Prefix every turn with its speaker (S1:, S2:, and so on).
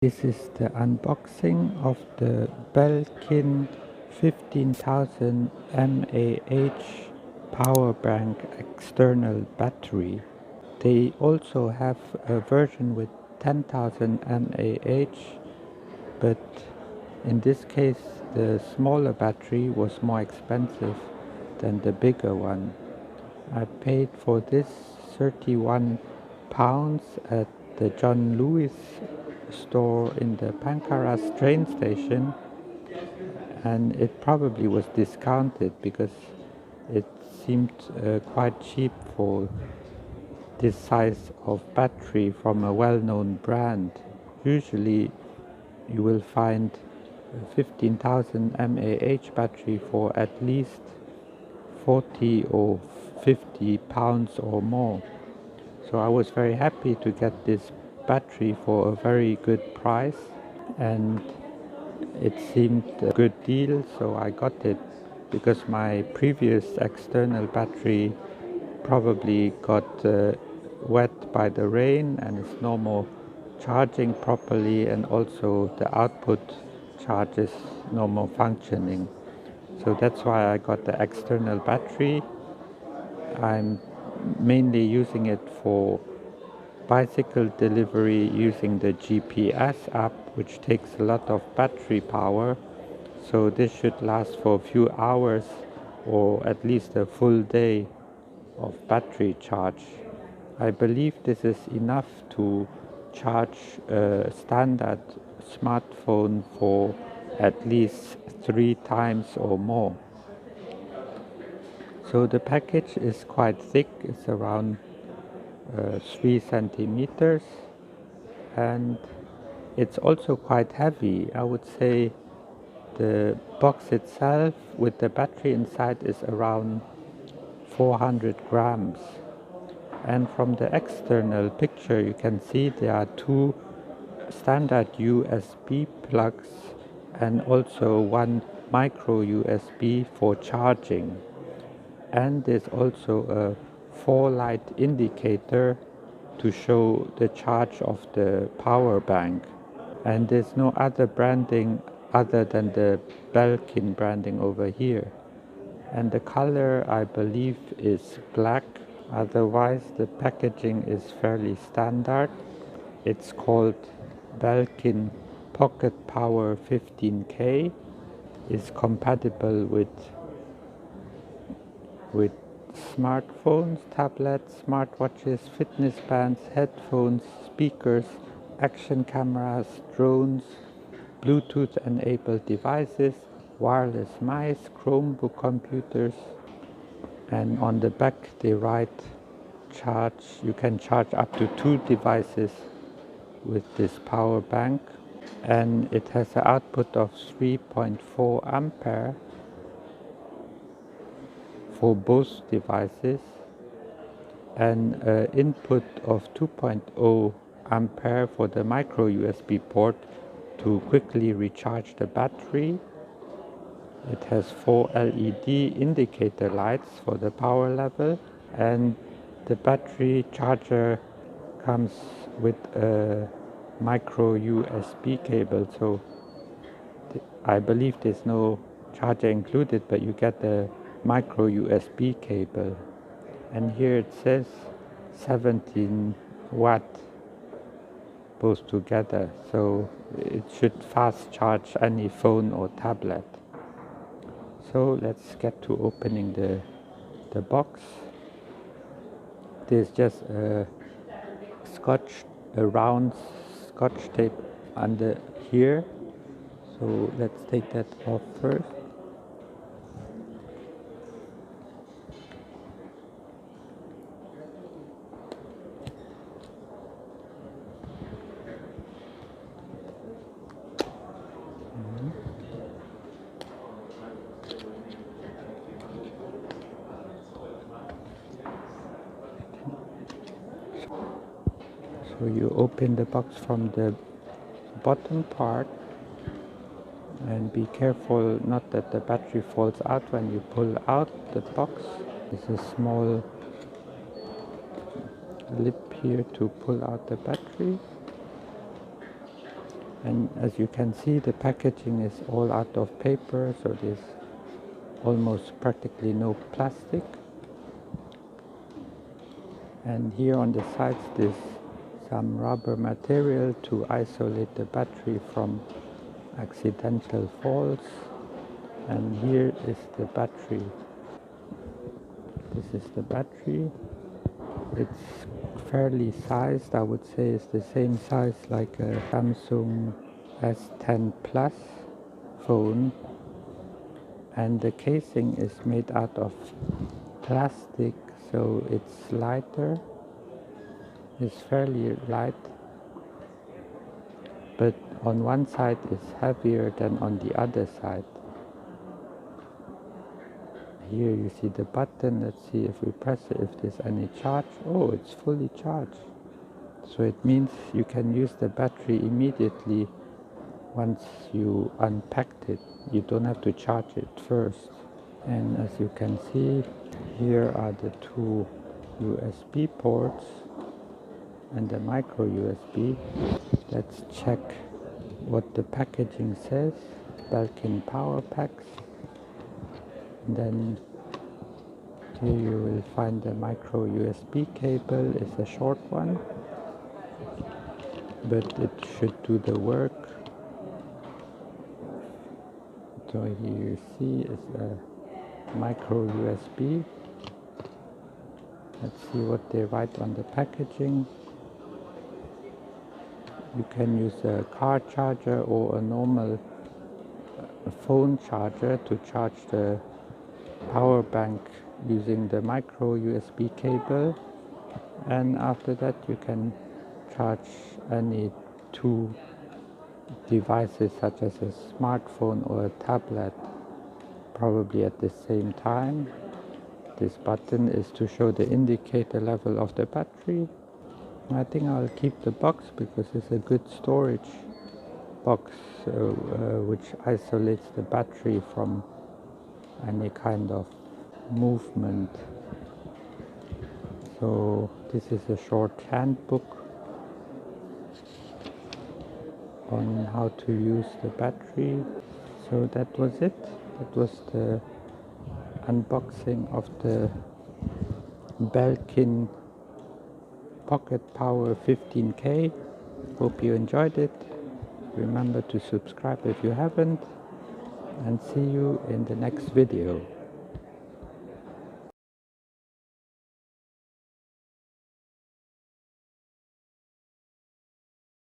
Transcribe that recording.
S1: This is the unboxing of the Belkin 15,000 mAh Powerbank external battery. They also have a version with 10,000 mAh, but in this case the smaller battery was more expensive than the bigger one. I paid for this £31 at the John Lewis store in the Pancras train station, and it probably was discounted because it seemed quite cheap for this size of battery from a well-known brand. Usually you will find a 15,000 mAh battery for at least 40 or 50 pounds or more. So I was very happy to get this battery for a very good price, and it seemed a good deal, so I got it because my previous external battery probably got wet by the rain and it's no more charging properly, and also the output charge is no more functioning. So that's why I got the external battery. I'm mainly using it for bicycle delivery using the GPS app, which takes a lot of battery power. So this should last for a few hours or at least a full day of battery charge. I believe this is enough to charge a standard smartphone for at least 3 times or more. So the package is quite thick, it's around 3 centimeters, and it's also quite heavy. I would say the box itself with the battery inside is around 400 grams. And from the external picture you can see there are two standard USB plugs and also one micro USB for charging. And there's also a 4-light indicator to show the charge of the power bank. And there's no other branding other than the Belkin branding over here. And the color, I believe, is black. Otherwise the packaging is fairly standard. It's called Belkin Pocket Power 15K. Is compatible with smartphones, tablets, smartwatches, fitness bands, headphones, speakers, action cameras, drones, Bluetooth enabled devices, wireless mice, Chromebook computers, and on the back they write you can charge up to 2 devices with this power bank, and it has an output of 3.4 ampere for both devices and an input of 2.0 ampere for the micro USB port to quickly recharge the battery. It has 4 LED indicator lights for the power level, and the battery charger comes with a micro USB cable, so I believe there's no charger included, but you get the micro USB cable. And here it says 17 watt both together, so it should fast charge any phone or tablet. So let's get to opening the box. There's just a round scotch tape under here, so let's take that off first. So you open the box from the bottom part, and be careful not that the battery falls out when you pull out the box. There's a small lip here to pull out the battery. And as you can see, the packaging is all out of paper, so there's almost practically no plastic. And here on the sides there's some rubber material to isolate the battery from accidental falls. And here is the battery. This is the battery. It's fairly sized. I would say it's the same size like a Samsung S10 Plus phone. And the casing is made out of plastic, so it's lighter. It's fairly light, but on one side it's heavier than on the other side. Here you see the button. Let's see if we press it, if there's any charge. Oh, it's fully charged. So it means you can use the battery immediately once you unpacked it. You don't have to charge it first. And as you can see, here are the two USB ports and the micro USB. Let's check what the packaging says. Belkin power packs. And then here you will find the micro USB cable. It's a short one, but it should do the work. So here you see is a micro USB. Let's see what they write on the packaging. You can use a car charger or a normal phone charger to charge the power bank using the micro USB cable, and after that you can charge any two devices such as a smartphone or a tablet probably at the same time. This button is to show the indicator level of the battery. I think I'll keep the box because it's a good storage box which isolates the battery from any kind of movement. So this is a short handbook on how to use the battery. So that was it. That was the unboxing of the Belkin Pocket Power 15K. Hope you enjoyed it. Remember to subscribe if you haven't, and see you in the next video.